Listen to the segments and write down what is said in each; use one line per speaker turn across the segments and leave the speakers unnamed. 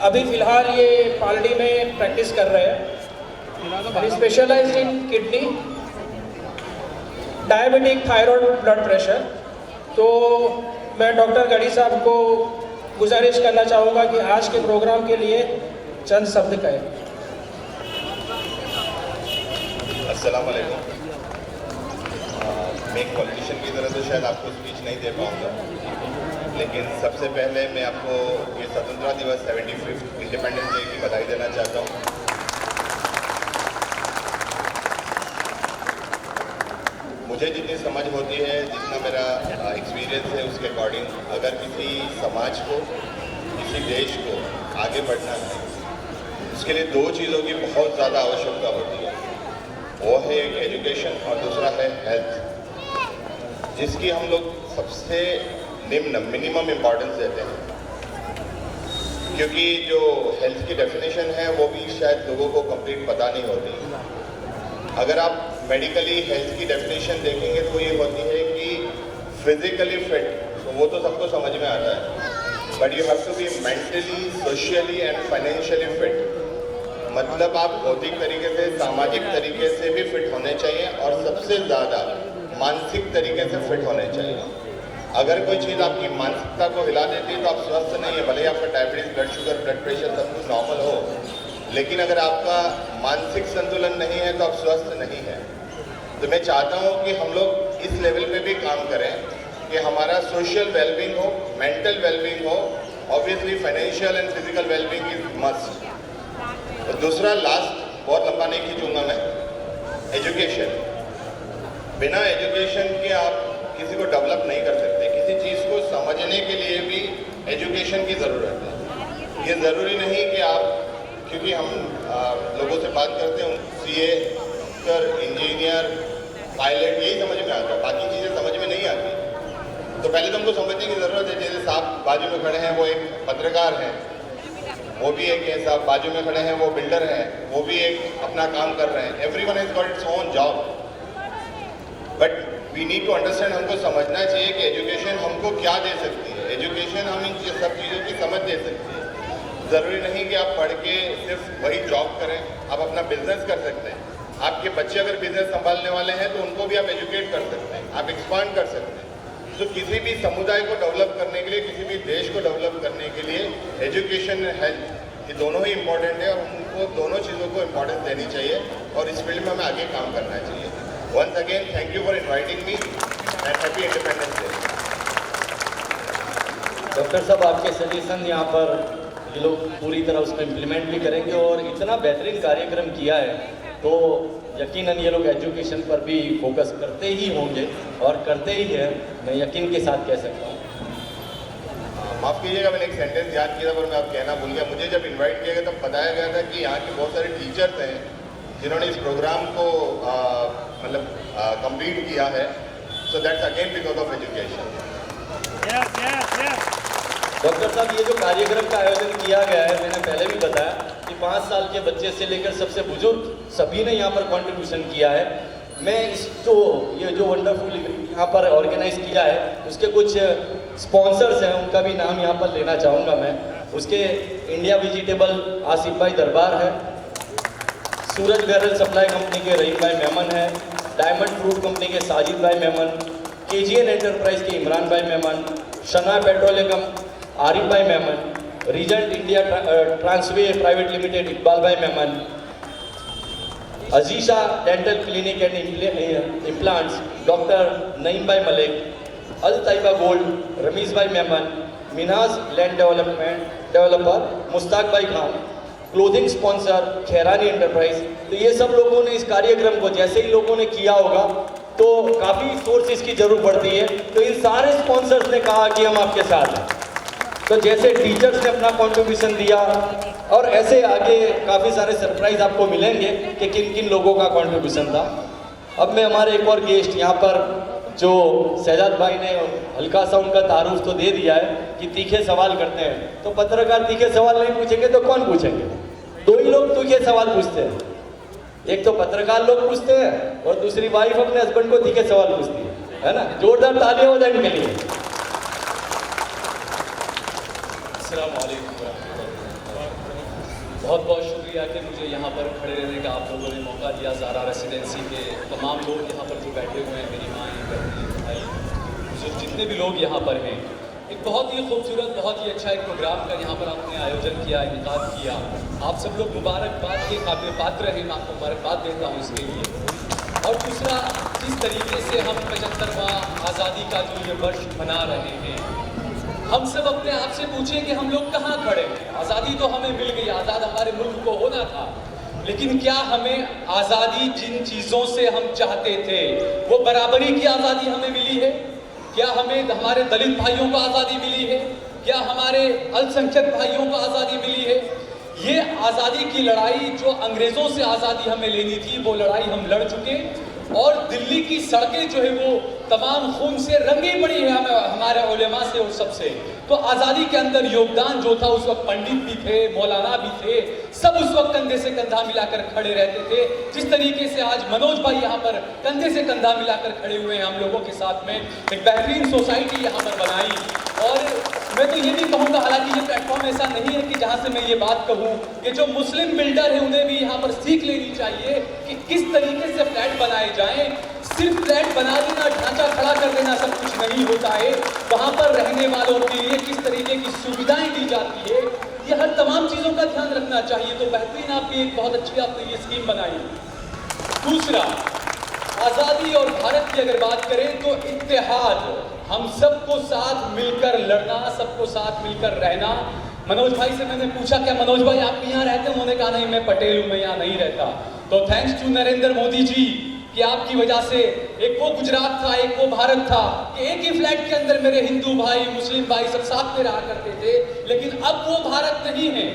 अभी फ़िलहाल ये पालड़ी में प्रैक्टिस कर रहे हैं। Specialised in kidney, diabetic, thyroid, blood pressure. तो मैं डॉक्टर गढ़ी साहब को गुजारिश करना चाहूँगा कि आज के प्रोग्राम के लिए चंद शब्द कहें।
अस्सलाम वालेकुम। मैं एक पॉलिटिशियन की तरह तो शायद आपको स्पीच नहीं दे पाऊँगा, लेकिन सबसे पहले मैं आपको ये स्वतंत्रता दिवस 75th इंडिपेंडेंस डे की बधाई देना चाहता हूँ। मुझे जितनी समझ होती है, जितना मेरा एक्सपीरियंस है, उसके अकॉर्डिंग अगर किसी समाज को, किसी देश को आगे बढ़ना है, उसके लिए दो चीज़ों की बहुत ज़्यादा आवश्यकता होती है। वो है एक एजुकेशन और दूसरा है हेल्थ, जिसकी हम लोग सबसे निम्न मिनिमम इम्पॉर्टेंस देते हैं, क्योंकि जो हेल्थ की डेफिनेशन है वो भी शायद लोगों को कंप्लीट पता नहीं होती। अगर आप मेडिकली हेल्थ की डेफिनेशन देखेंगे तो ये होती है कि फिजिकली फिट, तो वो तो सबको समझ में आता है, but you have to be mentally, socially and financially fit. मतलब आप भौतिक तरीके से, सामाजिक तरीके से भी फिट होने चाहिए और सबसे ज़्यादा मानसिक तरीके से फिट होने चाहिए। अगर कोई चीज़ आपकी मानसिकता को हिला देती है तो आप स्वस्थ नहीं है। भले ही आपका diabetes, blood sugar, blood pressure सब कुछ नॉर्मल हो, लेकिन अगर आपका मानसिक संतुलन नहीं है तो आप स्वस्थ नहीं है। तो मैं चाहता हूँ कि हम लोग इस लेवल पे भी काम करें कि हमारा सोशल वेलबींग हो, मेंटल वेलबींग हो, obviously financial and physical wellbeing is must. तो दूसरा, लास्ट, बहुत लंबा नहीं खींचूंगा मैं, एजुकेशन। बिना एजुकेशन के आप किसी को डेवलप नहीं कर सकते। किसी चीज़ को समझने के लिए भी एजुकेशन की ज़रूरत है। ये ज़रूरी नहीं कि आप, क्योंकि हम लोगों से बात करते हैं, सीए, इंजीनियर, पायलट, यही समझ में आता है, बाकी चीज़ें समझ में नहीं आती। तो पहले तो हमको समझने की ज़रूरत है। जैसे साहब बाजू में खड़े हैं, वो एक पत्रकार हैं, वो भी एक है, साहब बाजू में खड़े हैं, वो बिल्डर हैं, वो भी एक अपना काम कर रहे हैं। Everyone has got its own job, but we need to understand. हमको समझना चाहिए कि एजुकेशन हमको क्या दे सकती है। एजुकेशन हम इन सब चीज़ों की समझ दे सकती है। ज़रूरी नहीं कि आप पढ़ के सिर्फ वही जॉब करें, आप अपना बिजनेस कर सकते हैं। आपके बच्चे अगर बिजनेस संभालने वाले हैं तो उनको भी आप एजुकेट कर सकते हैं, आप एक्सपांड कर सकते हैं। तो किसी भी समुदाय को डेवलप करने के लिए, किसी भी देश को डेवलप करने के लिए एजुकेशन, हेल्थ, ये दोनों ही इम्पॉर्टेंट है और उनको दोनों चीज़ों को इम्पोर्टेंस देनी चाहिए और इस फील्ड में हमें आगे काम करना चाहिए। Once again thank you for inviting me and happy Independence Day.
Doctor साहब, आपके सजेशन यहाँ पर ये लोग पूरी तरह उसको इम्प्लीमेंट भी करेंगे और इतना बेहतरीन कार्यक्रम किया है तो यकीनन ये लोग एजुकेशन पर भी फोकस करते ही होंगे और करते ही हैं, मैं यकीन के साथ कह सकता हूँ।
माफ़ कीजिएगा, मैंने एक सेंटेंस याद किया था पर मैं अब कहना भूल गया। मुझे जब इनवाइट किया गया तब बताया गया था कि यहाँ के बहुत सारे टीचर्स हैं जिन्होंने इस प्रोग्राम को कंप्लीट किया है। So that's again because of education.
Doctor साहब, ये जो कार्यक्रम का आयोजन किया गया है, मैंने पहले भी बताया कि 5 साल के बच्चे से लेकर सबसे बुजुर्ग सभी ने यहाँ पर कंट्रीब्यूशन किया है। मैं ये जो वंडरफुल यहाँ पर ऑर्गेनाइज किया है उसके कुछ स्पॉन्सर्स हैं, उनका भी नाम यहाँ पर लेना चाहूँगा मैं। उसके इंडिया वेजिटेबल आसिफ भाई दरबार है, सूरज बैरल सप्लाई कंपनी के रहीम भाई मेमन है, डायमंड फ्रूट कंपनी के साजिद भाई मेमन, KGN एंटरप्राइज के इमरान भाई Memon, शना petroleum Arif bhai Memon, regent India transway private limited Iqbal bhai Memon, Ajisha dental clinic and implants doctor Naeem bhai Malik, Al Taiba gold Rameez bhai Memon, Minaj land developer Mushtaq bhai Khan, clothing sponsor Khairani enterprise. तो ये सब लोगों ने इस कार्यक्रम को, जैसे ही लोगों ने किया होगा तो काफ़ी सोर्सेज की जरूरत पड़ती है, तो इन सारे स्पॉन्सर्स ने कहा कि हम आपके साथ हैं। तो जैसे टीचर्स ने अपना कंट्रीब्यूशन दिया और ऐसे आगे काफ़ी सारे सरप्राइज आपको मिलेंगे कि किन किन लोगों का कंट्रीब्यूशन था। अब मैं हमारे एक और गेस्ट यहाँ पर जो शहजाद भाई ने हल्का सा उनका तारुफ तो दे दिया है कि तीखे सवाल करते हैं, तो पत्रकार तीखे सवाल नहीं पूछेंगे तो कौन पूछेंगे? दो ही लोग तीखे सवाल पूछते हैं, एक तो पत्रकार लोग पूछते हैं और दूसरी वाइफ अपने हस्बैंड को तीखे सवाल पूछती है ना। जोरदार तालियां हो जाए इनके लिए। अस्सलाम वालेकुम।
बहुत बहुत शुक्रिया कि मुझे यहाँ पर खड़े रहने का आप लोगों ने मौका दिया। ज़ारा रेसिडेंसी के तमाम लोग यहाँ पर जो बैठे हुए हैं, मेरी माएँ, बहनें, भाई, जो जितने भी लोग यहाँ पर हैं, एक बहुत ही खूबसूरत, बहुत ही अच्छा एक प्रोग्राम का यहाँ पर आपने आयोजन किया, इनेकाद किया। आप सब लोग मुबारकबाद के काबिल पात्र हैं, मैं आपको मुबारकबाद देता हूँ इसके लिए। और दूसरा, जिस तरीके से हम 75वां आज़ादी का जो ये वर्ष मना रहे हैं, हम सब अपने आप से पूछें कि हम लोग कहाँ खड़े हैं। आज़ादी तो हमें मिल गई, आज़ाद हमारे मुल्क को होना था, लेकिन क्या हमें आज़ादी जिन चीज़ों से हम चाहते थे वो बराबरी की आज़ादी हमें मिली है? क्या हमें हमारे दलित भाइयों को आज़ादी मिली है? क्या हमारे अल्पसंख्यक भाइयों को आज़ादी मिली है? ये आज़ादी की लड़ाई जो अंग्रेज़ों से आज़ादी हमें लेनी थी, वो लड़ाई हम लड़ चुके, और दिल्ली की सड़कें जो है वो तमाम खून से रंगी पड़ी है हमारे उलेमा से और सबसे। तो आज़ादी के अंदर योगदान जो था, उस वक्त पंडित भी थे, मौलाना भी थे, सब उस वक्त कंधे से कंधा मिलाकर खड़े रहते थे। जिस तरीके से आज मनोज भाई यहाँ पर कंधे से कंधा मिलाकर खड़े हुए हैं हम लोगों के साथ में, एक बेहतरीन सोसाइटी यहाँ पर बनाई। और मैं तो ये भी कहूँगा, हालांकि ये प्लेटफॉर्म ऐसा नहीं है कि जहाँ से मैं ये बात कहूँ कि जो मुस्लिम बिल्डर हैं उन्हें भी यहाँ पर सीख लेनी चाहिए कि किस तरीके से फ्लैट बनाए जाएं। सिर्फ फ्लैट बना देना, ढांचा खड़ा कर देना सब कुछ नहीं होता है। वहाँ पर रहने वालों के लिए किस तरीके की सुविधाएं दी जाती है, ये हर तमाम चीज़ों का ध्यान रखना चाहिए। तो बेहतरीन आपकी एक बहुत अच्छी आपने ये स्कीम बनाई। दूसरा, आज़ादी और भारत की अगर बात करें तो इत्तेहाद, हम सबको साथ मिलकर लड़ना, सबको साथ मिलकर रहना। मनोज भाई से मैंने पूछा, क्या मनोज भाई आप यहाँ रहते हैं? उन्होंने कहा नहीं, मैं पटेल हूँ, मैं यहाँ नहीं रहता। तो थैंक्स टू नरेंद्र मोदी जी कि आपकी वजह से एक वो गुजरात था, एक वो भारत था कि एक ही फ्लैट के अंदर मेरे हिंदू भाई, मुस्लिम भाई सब साथ में रहा करते थे। लेकिन अब वो भारत नहीं है।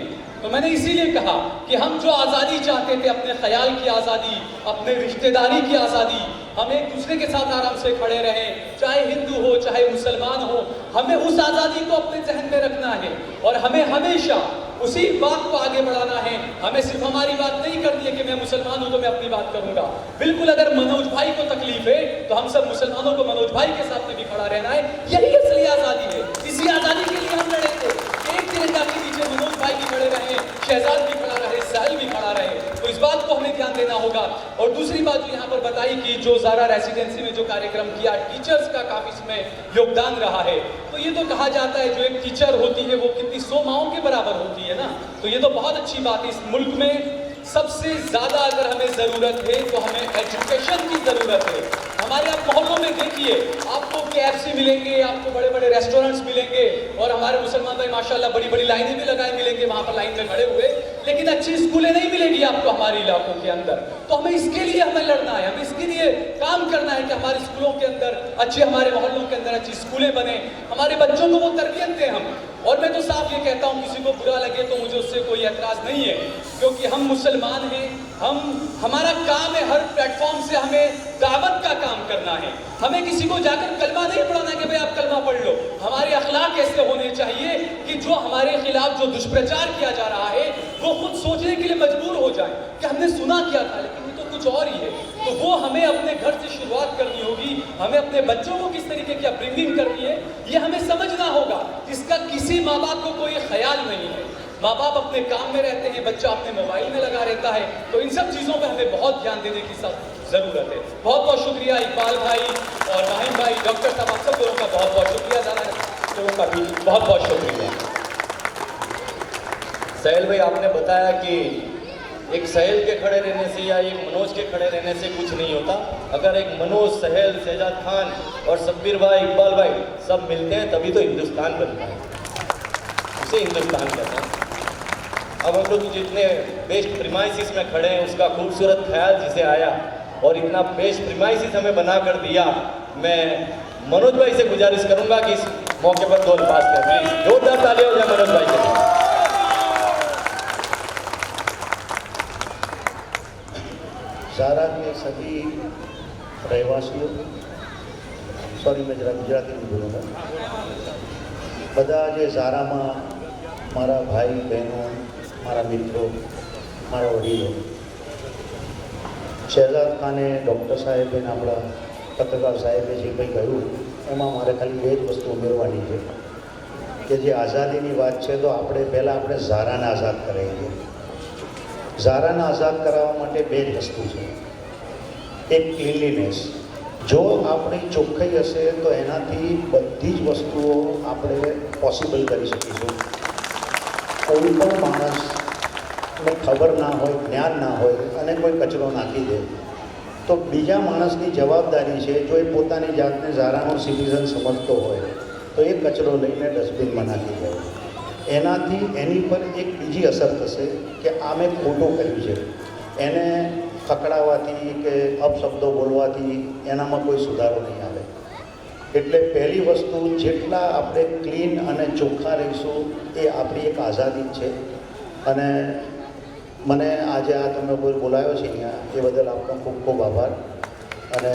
तो मैंने इसीलिए कहा कि हम जो आज़ादी चाहते थे, अपने ख्याल की आज़ादी, अपने रिश्तेदारी की आज़ादी, हम एक दूसरे के साथ आराम से खड़े रहें, चाहे हिंदू हो चाहे मुसलमान हो, हमें उस आज़ादी को अपने जहन में रखना है और हमें हमेशा उसी बात को आगे बढ़ाना है। हमें सिर्फ हमारी बात नहीं करनी है कि मैं मुसलमान हूं तो मैं अपनी बात करूंगा। बिल्कुल, अगर मनोज भाई को तकलीफ है तो हम सब मुसलमानों को मनोज भाई के साथ में भी खड़ा रहना है। यही असली आज़ादी है। इसी आज़ादी के लिए हम लड़े थे। एक तिरंगा के नीचे मनोज भाई भी खड़े रहे, शहजाद भी खड़ा रहे, साहिल भी खड़ा रहे। तो इस बात को हमें ध्यान देना होगा। और दूसरी बात जो यहाँ पर बताई कि जो ज़ारा रेसिडेंसी में जो कार्यक्रम किया, टीचर्स का काफ़ी इसमें योगदान रहा है। तो ये तो कहा जाता है जो एक टीचर होती है वो कितनी 100 माओं के बराबर होती है ना। तो ये तो बहुत अच्छी बात है। इस मुल्क में सबसे ज़्यादा अगर हमें ज़रूरत है तो हमें एजुकेशन की ज़रूरत है। हमारे आप मोहल्लों में देखिए, आपको KFC मिलेंगे, आपको बड़े बड़े रेस्टोरेंट्स मिलेंगे, और हमारे मुसलमान भाई माशाल्लाह बड़ी बड़ी लाइनें भी लगाए मिलेंगे वहाँ पर लाइन में खड़े हुए, लेकिन अच्छी स्कूलें नहीं मिलेंगी आपको हमारे इलाकों के अंदर। तो हमें इसके लिए हमें लड़ना है, हमें इसके लिए काम करना है कि हमारे स्कूलों के अंदर अच्छे, हमारे मोहल्लों के अंदर अच्छी स्कूलें बने, हमारे बच्चों को वो तरबियत दें हम। और मैं तो साफ ये कहता हूँ, किसी को बुरा लगे तो मुझे उससे कोई एतराज़ नहीं है, क्योंकि हम मुसलमान हैं। हमारा काम है हर प्लेटफॉर्म से हमें दावत का काम करना है। हमें किसी को जाकर कलमा नहीं पढ़ाना कि भाई आप कलमा पढ़ लो। हमारे अखलाक ऐसे होने चाहिए कि जो हमारे खिलाफ जो दुष्प्रचार किया जा रहा है वो खुद सोचने के लिए मजबूर हो जाए कि हमने सुना क्या था, लेकिन ये तो कुछ और ही है। तो वो हमें अपने घर से शुरुआत करनी होगी। हमें अपने बच्चों को किस तरीके की अपब्रिंगिंग करनी है ये हमें समझना होगा। इसका किसी माँ बाप को कोई ख्याल नहीं है। माँ बाप अपने काम में रहते हैं, बच्चा अपने मोबाइल में लगा रहता है। तो इन सब चीज़ों पर हमें बहुत ध्यान देने की ज़रूरत है। बहुत बहुत शुक्रिया इकबाल भाई और नाहिम भाई, डॉक्टर साहब, आप सब लोगों का बहुत बहुत शुक्रिया। ज़्यादा लोगों का भी बहुत बहुत शुक्रिया।
साहिल भाई, आपने बताया कि एक साहिल के खड़े रहने से या एक मनोज के खड़े रहने से कुछ नहीं होता। अगर एक मनोज, साहिल, शहजाद खान और सब्बीर भाई, इकबाल भाई सब मिलते हैं तभी तो हिंदुस्तान बनता है। उसे हिंदुस्तान कहते हैं। अब हम लोग जितने बेस्ट प्रीमाइसिस में खड़े हैं, उसका खूबसूरत ख्याल जिसे आया और इतना बेस्ट प्रीमाइसिस हमें बना कर दिया, मैं मनोज भाई से गुजारिश करूंगा कि इस मौके पर 2 अल्फाज करें। प्लीज जोरदार ताली हो जाए मनोज भाई के लिए।
ज़ारा के सभी रहवासियों, सॉरी मैं जरा गुजराती में बोलूँगा, બધા જે ઝારામાં મારા ભાઈ બહેનો, મારા મિત્રો, મારા વડીલો, શહેજાદ ખાને, ડૉક્ટર સાહેબે ને આપણા પત્રકાર સાહેબે જે કંઈ કહ્યું એમાં મારે ખાલી 2 જ વસ્તુ ઉમેરવાની છે કે જે આઝાદીની વાત છે તો આપણે પહેલાં ઝારાને આઝાદ કરાવીએ. ઝારાને આઝાદ કરાવવા માટે બે જ વસ્તુ છે. એક ક્લીનલીનેસ. જો આપણી ચોખ્ખાઈ હશે તો એનાથી બધી જ વસ્તુઓ આપણે પોસિબલ કરી શકીશું. કોઈ પણ માણસને ખબર ના હોય, જ્ઞાન ના હોય અને કોઈ કચરો નાખી દે તો બીજા માણસની જવાબદારી છે, જો એ પોતાની જાતને ઝારાનો સિટીઝન સમજતો હોય તો એ કચરો લઈને ડસ્ટબિનમાં નાખી દે. એનાથી એની પર એક બીજી અસર થશે કે આ મેં ખોટું કર્યું છે, એને ખકડાવવાથી કે અપશબ્દો બોલવાથી એનામાં કોઈ સુધારો નહીં આવે. એટલે પહેલી વસ્તુ, જેટલા આપણે ક્લીન અને ચોખ્ખા રહીશું એ આપણી એક આઝાદી છે. અને મને આજે આ તમે કોઈ બોલાવ્યો છે અહીંયા એ બદલ આપનો ખૂબ ખૂબ આભાર. અને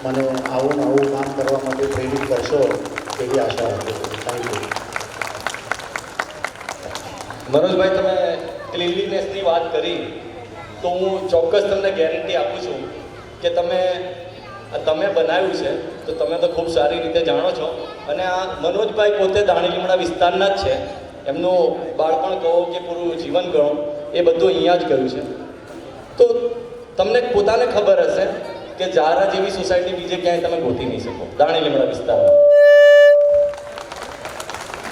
મને આવું ને આવું કામ કરવા માટે પ્રેરિત કરશો એવી આશા રાખું છું. Thank you.
મનોજભાઈ, તમે ક્લીનલીનેસની વાત કરી તો હું ચોક્કસ તમને ગેરંટી આપું છું કે તમે બનાવ્યું છે તો તમે તો ખૂબ સારી રીતે જાણો છો. અને આ મનોજભાઈ પોતે દાણી લીમડા વિસ્તારના જ છે. એમનું બાળપણ કહો કે પૂરું જીવન કહો એ બધું અહીંયા જ ગયું છે. તો તમને પોતાને ખબર હશે કે ઝારા જેવી સોસાયટી બીજે ક્યાંય તમે ગોતી નહીં શકો દાણી લીમડા વિસ્તારમાં.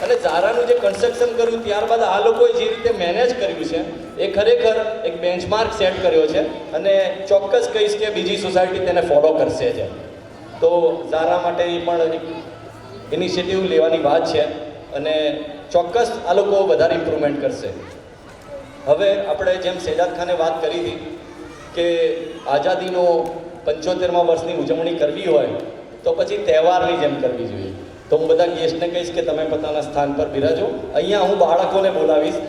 અને ઝારાનું જે કન્સ્ટ્રક્શન કર્યું ત્યારબાદ આ લોકોએ જે રીતે મેનેજ કર્યું છે એ ખરેખર એક બેન્ચમાર્ક સેટ કર્યો છે. અને ચોક્કસ કહીશ કે બીજી સોસાયટી તેને ફોલો કરશે છે. તો ઝારા માટે એ પણ એક ઇનિશિયેટિવ લેવાની વાત છે અને ચોક્કસ આ લોકો વધારે ઇમ્પ્રુવમેન્ટ કરશે. હવે આપણે જેમ શેજાદ ખાને વાત કરી હતી કે આઝાદીનો 75મા વર્ષની ઉજવણી કરવી હોય તો પછી તહેવારની જેમ કરવી જોઈએ. તો હું બધા ગેસ્ટને કહીશ કે તમે પોતાના સ્થાન પર બિરાજો. અહીંયા હું બાળકોને બોલાવીશ.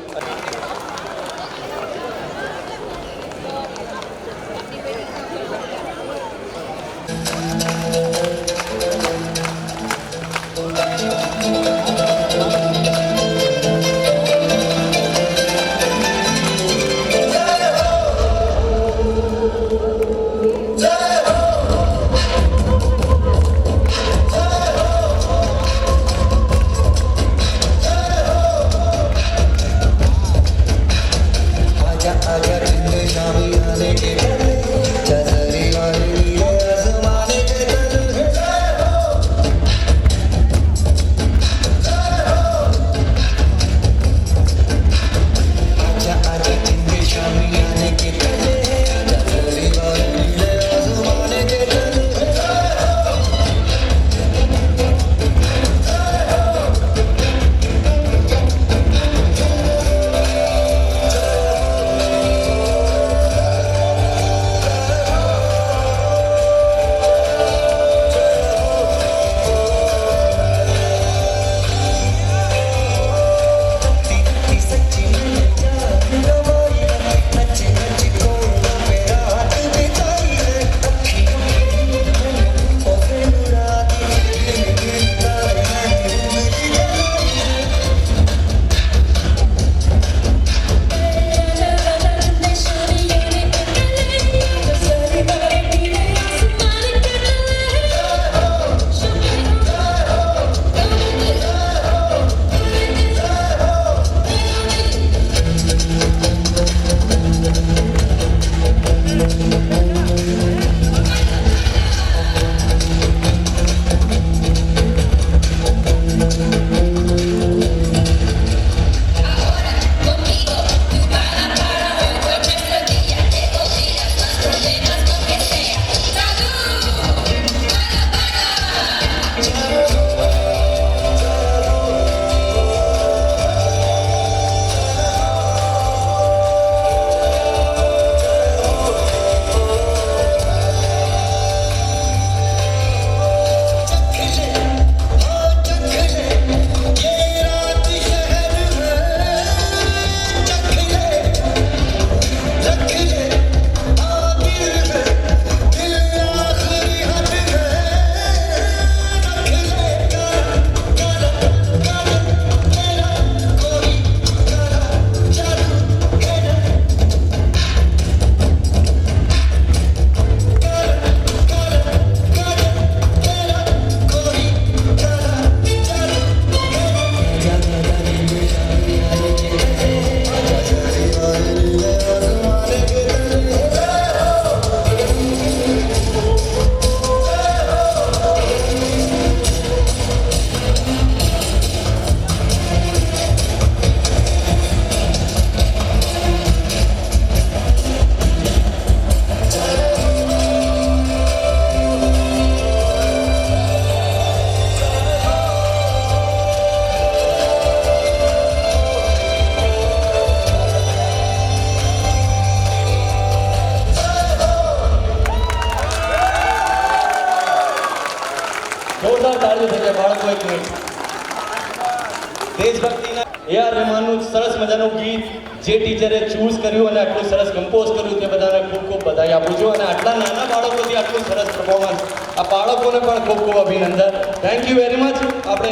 દેશભક્તિના AR રહેમાનનું સરસ મજાનું ગીત જે ટીચરે ચૂઝ કર્યું અને આટલું સરસ કમ્પોઝ કર્યું તે બધાને ખૂબ ખૂબ બધાઈ આપું છું અને આટલા નાના બાળકોથી આટલું સરસ પરફોર્મન્સ આ બાળકોને પણ ખૂબ ખૂબ અભિનંદન. Thank you very much. આપણે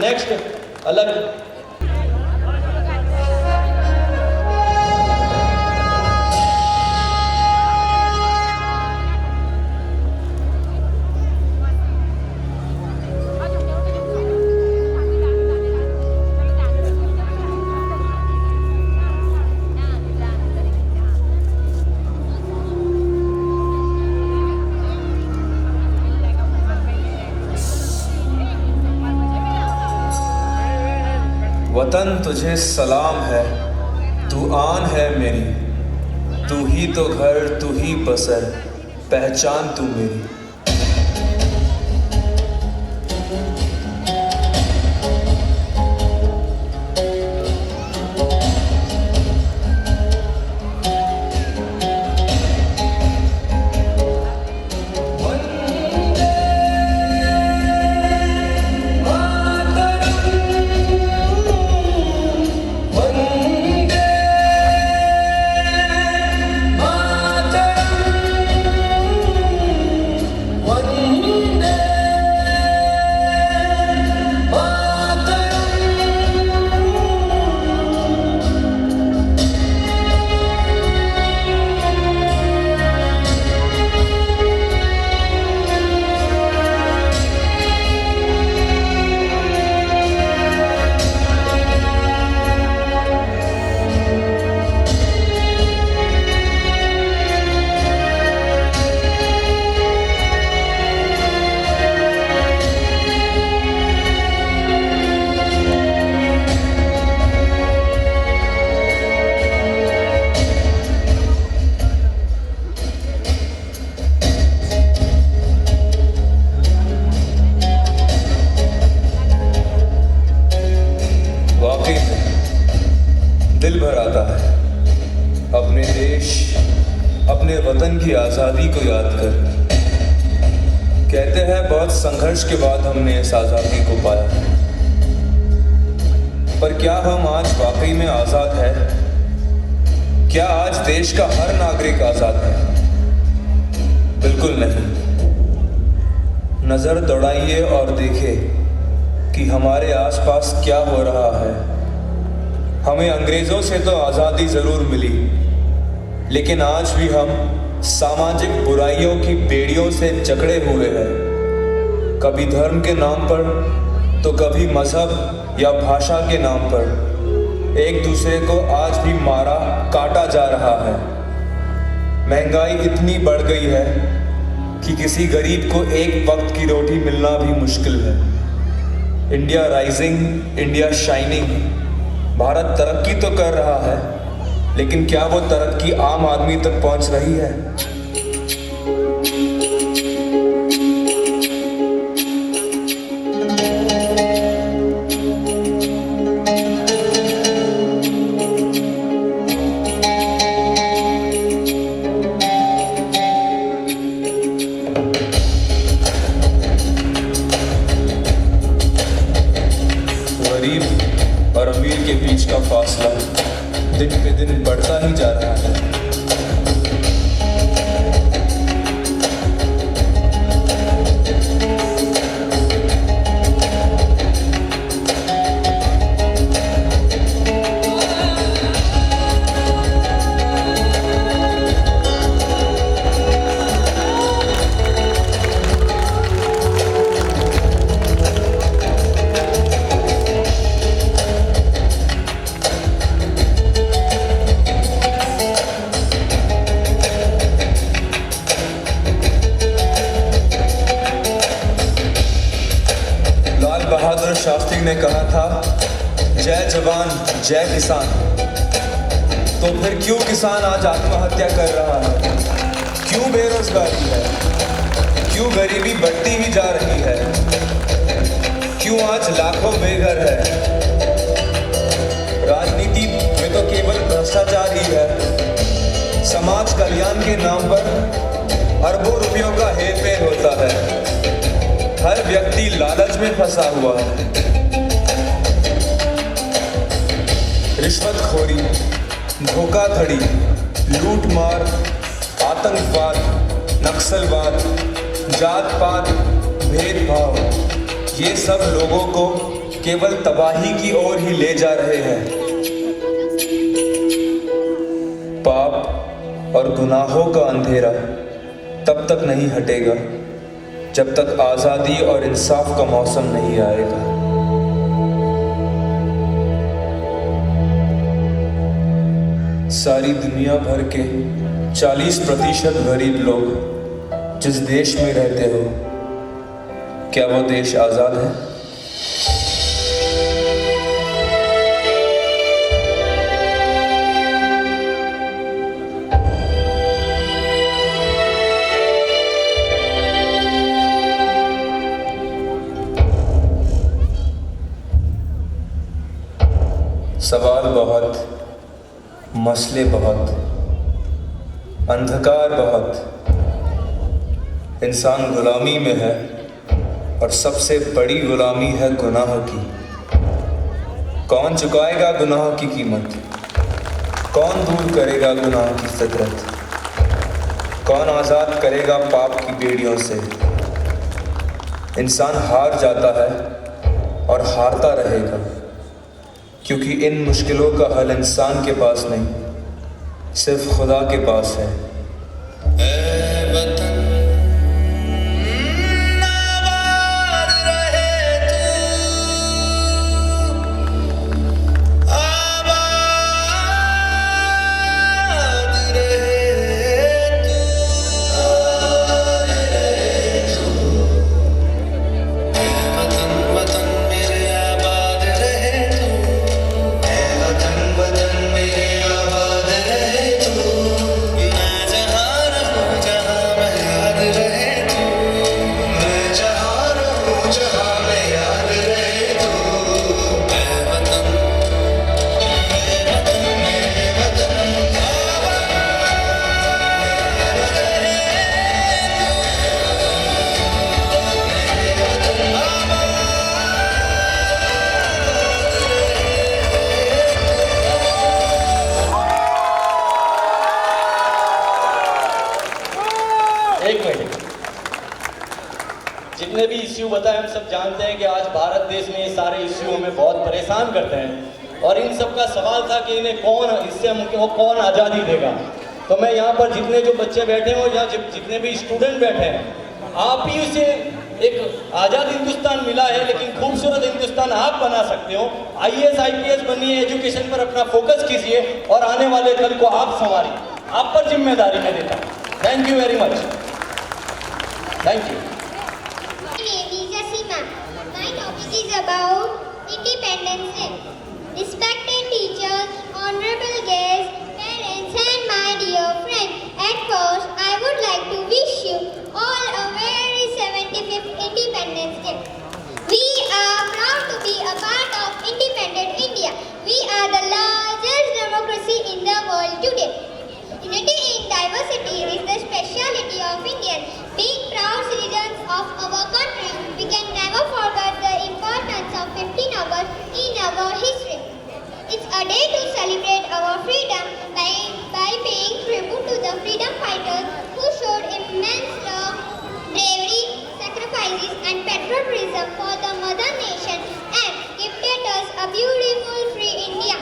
નેક્સ્ટ અલગ
वतन तुझे सलाम है, तू आन है मेरी, तू ही तो घर, तू ही बसर, पहचान तू मेरी. दिल भर आता है अपने देश, अपने वतन की आज़ादी को याद कर. कहते हैं बहुत संघर्ष के बाद हमने इस आज़ादी को पाया, पर क्या हम आज वाकई में आज़ाद है? क्या आज देश का हर नागरिक आज़ाद है? बिल्कुल नहीं. नज़र दौड़ाइए और देखिए कि हमारे आसपास क्या हो रहा है. हमें अंग्रेज़ों से तो आज़ादी ज़रूर मिली, लेकिन आज भी हम सामाजिक बुराइयों की बेड़ियों से जकड़े हुए हैं. कभी धर्म के नाम पर तो कभी मजहब या भाषा के नाम पर एक दूसरे को आज भी मारा काटा जा रहा है. महंगाई इतनी बढ़ गई है कि किसी गरीब को एक वक्त की रोटी मिलना भी मुश्किल है. India rising, India shining. Bharat तरक्की तो कर रहा है, लेकिन क्या वो तरक्की आम आदमी तक पहुंच रही है? गरीब और अमीर के बीच का फासला दिन पे दिन बढ़ता ही जा रहा है. बहादुर शास्त्री ने कहा था, जय जवान जय किसान. तो फिर क्यों किसान आज आत्महत्या कर रहा है? क्यों बेरोजगारी है? क्यों गरीबी बढ़ती ही जा रही है? क्यों आज लाखों बेघर है? राजनीति में तो केवल भ्रष्टाचार ही है. समाज कल्याण के नाम पर अरबों रुपयों का हेरफेर होता है. हर व्यक्ति लालच में फंसा हुआ है। रिश्वतखोरी, धोखाधड़ी, लूटमार, आतंकवाद, नक्सलवाद, जात पात, भेदभाव, ये सब लोगों को केवल तबाही की ओर ही ले जा रहे हैं। पाप और गुनाहों का अंधेरा तब तक नहीं हटेगा जब तक आज़ादी और इंसाफ का मौसम नहीं आएगा। सारी दुनिया भर के 40% गरीब लोग जिस देश में रहते हो, क्या वो देश आज़ाद है? सवाल बहुत, मसले बहुत, अंधकार बहुत। इंसान गुलामी में है और सबसे बड़ी गुलामी है गुनाह की। कौन चुकाएगा गुनाह की कीमत? कौन दूर करेगा गुनाह की फितरत? कौन आज़ाद करेगा पाप की बेड़ियों से? इंसान हार जाता है और हारता रहेगा, क्योंकि इन मुश्किलों का हल इंसान के पास नहीं, सिर्फ खुदा के पास है।
एक मिनट, जितने भी इश्यू बताए हम सब जानते हैं कि आज भारत देश में ये सारे इश्यू हमें बहुत परेशान करते हैं, और इन सब का सवाल था कि इन्हें कौन, इससे हमको कौन आज़ादी देगा। तो मैं यहाँ पर जितने जो बच्चे बैठे हैं और यहाँ जितने भी स्टूडेंट बैठे हैं, आप ही उसे एक आज़ाद हिंदुस्तान मिला है, लेकिन खूबसूरत हिंदुस्तान आप बना सकते हो। IAS IPS बनिए, एजुकेशन पर अपना फोकस कीजिए और आने वाले कल को आप संवारिए। आप पर जिम्मेदारी मैं देता हूँ। Thank you very much. Thank you.
My name is Asima. My topic is about Independence Day. Respected teachers, honorable guests, parents and my dear friends. At first, I would like to wish you all a very 75th Independence Day. We are proud to be a part of independent India. We are the largest democracy in the world today. Unity in diversity is the speciality of Indians. Being proud citizens of our country, we can never forget the importance of 15 August in our history. It's a day to celebrate our freedom by paying tribute to the freedom fighters who showed immense bravery, sacrifices and patriotism for the mother nation and gifted us a beautiful free India.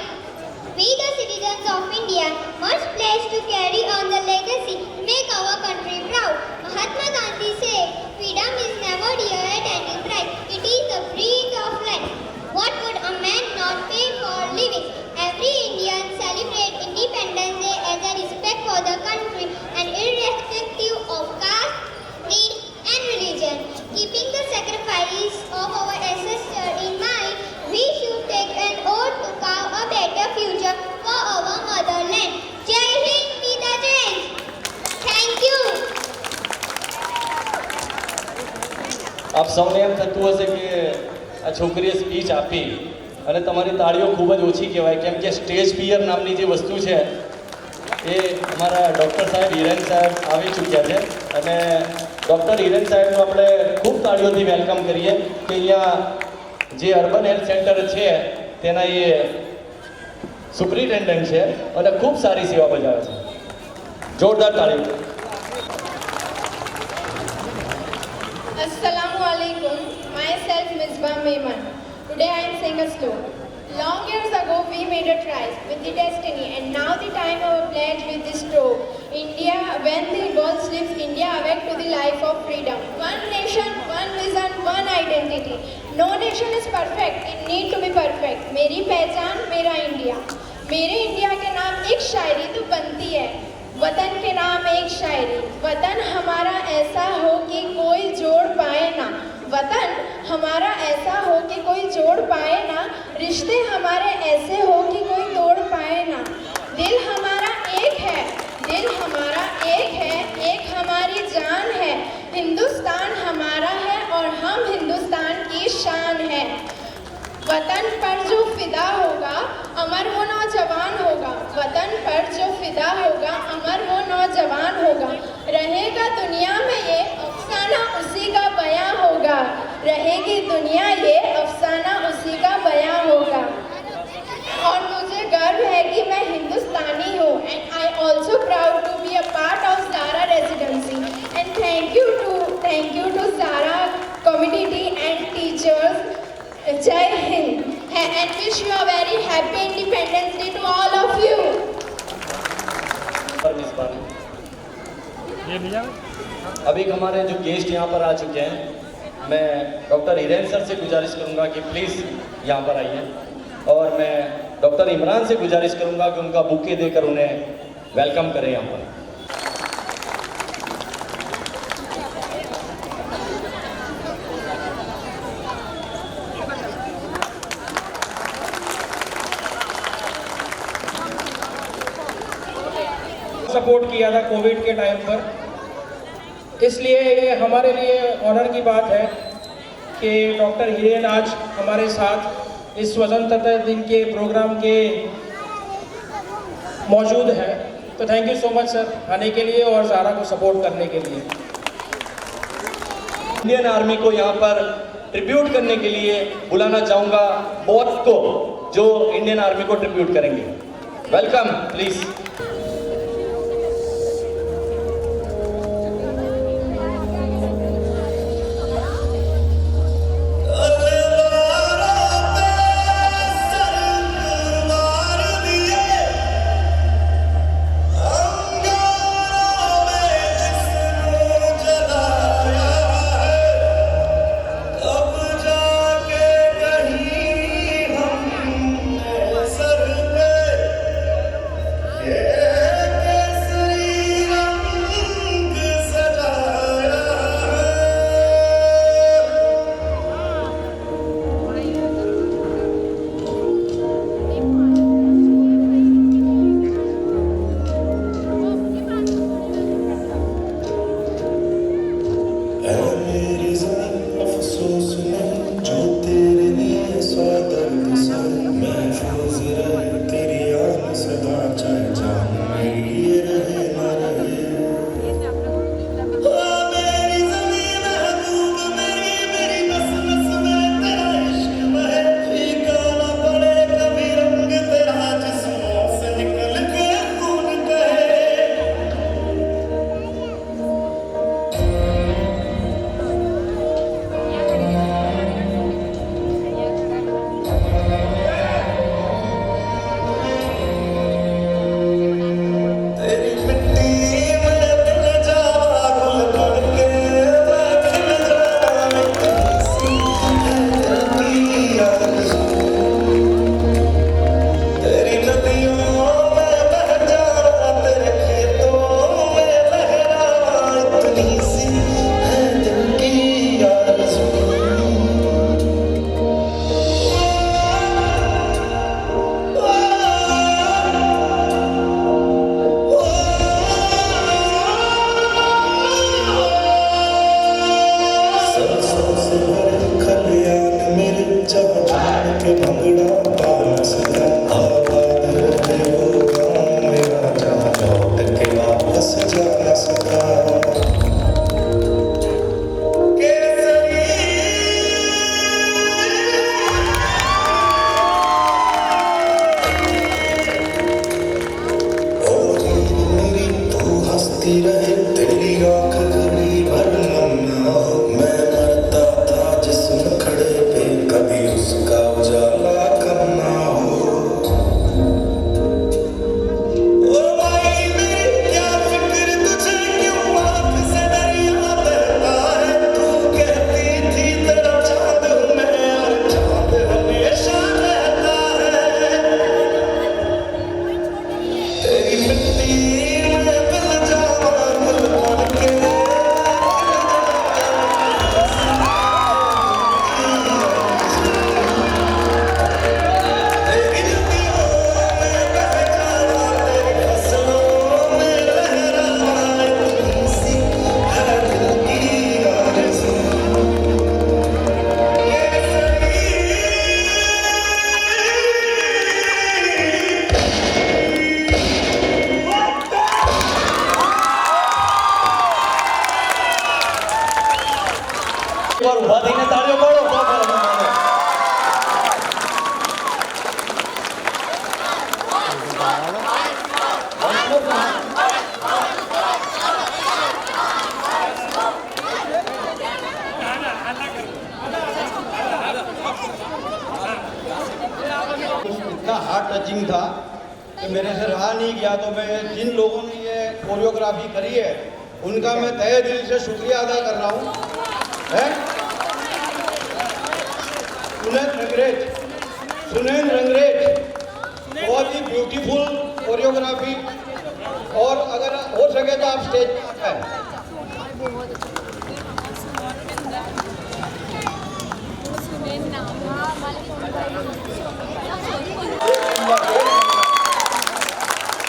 We the citizens of India must pledge to carry on the legacy, make our country proud. Mahatma Gandhi said, freedom is never dear at any price. It is the breath of life. What would a man not pay for living? Every Indian celebrate Independence Day as a respect for the country and irrespective of caste, creed and religion. Keeping the sacrifice of our ancestors in mind, we should take an oath to carve a better future for our motherland. Jai Hind, Vida Jain. Thank you.
આપ સૌને એમ થતું હશે કે આ છોકરીએ speech આપી અને તમારી તાળીઓ ખૂબ જ ઓછી કહેવાય, કેમ કે સ્ટેજ ફિયર નામની જે વસ્તુ છે એ અમારા ડૉક્ટર સાહેબ હિરેન સાહેબ આવી ચૂક્યા છે અને ડૉક્ટર હિરેન સાહેબનું આપણે ખૂબ તાળીઓથી વેલકમ કરીએ કે અહીંયા જે અર્બન હેલ્થ સેન્ટર છે તેના એ સુપ્રિન્ટેન્ડન્ટ છે અને ખૂબ સારી સેવા બજાવે છે. જોરદાર તાળીઓ.
Assalamualaikum. Myself Misbah Mehman. Today I am saying a story. Long years ago we made a try with the destiny, and now the time of a pledge with this stroke. India, when the world sleeps, India awake to the life of freedom. One nation, one vision, one identity. No nation is perfect. It need to be perfect. मेरी पहचान मेरा India. मेरे India के नाम एक शायरी तो बनती है. वतन के नाम एक शायरी. वतन हमारा ऐसा हो कि कोई जोड़ पाए ना. वतन हमारा ऐसा हो कि कोई जोड़ पाए ना. रिश्ते हमारे ऐसे हो कि कोई तोड़ पाए ना. दिल हमारा एक है. दिल हमारा एक है. एक हमारी जान है. हिंदुस्तान हमारा है और हम हिंदुस्तान की शान है. वतन पर जो फिदा होगा अमर वो नौजवान होगा. वतन पर जो फिदा होगा अमर वो नौजवान होगा. रहेगा दुनिया में ये अफसाना उसी का बयां होगा. रहेगी दुनिया ये अफसाना उसी का बयां होगा. और मुझे गर्व है कि मैं हिंदुस्तानी हूँ. And I also proud to be a part of Zara Residency. And thank you to Zara community and teachers. Jai Hind, and wish you a very happy Independence Day to all of you.
अभी हमारे जो guest यहाँ पर आ चुके हैं, मैं doctor Hiren sir से गुजारिश करूँगा कि प्लीज़ यहाँ पर आइए और मैं डॉक्टर इमरान से गुजारिश करूँगा कि उनका बुके देकर उन्हें वेलकम करें यहाँ पर.
सपोर्ट किया था कोविड के टाइम पर, इसलिए ये हमारे लिए ऑनर की बात है कि डॉक्टर हिरेन आज हमारे साथ इस स्वतंत्रता दिन के प्रोग्राम के मौजूद हैं. तो thank you so much sir आने के लिए और ज़ारा को सपोर्ट करने के लिए.
इंडियन आर्मी को यहाँ पर ट्रिब्यूट करने के लिए बुलाना चाहूँगा बोथ को, जो इंडियन आर्मी को ट्रिब्यूट करेंगे. Welcome please.
Yeah.
એકવાર ઊભા થઈને તાળીઓ પાડો તો ફરક પડે.
इतना हार्ट टचिंग था कि मेरे से रहा नहीं गया। तो मैं जिन लोगों ने ये कोरियोग्राफी करी है उनका मैं तहे दिल से शुक्रिया अदा कर रहा हूँ। सुनेन रंगरेज बहुत ही ब्यूटीफुल कोरियोग्राफी, और अगर हो सके तो आप स्टेज पर आए।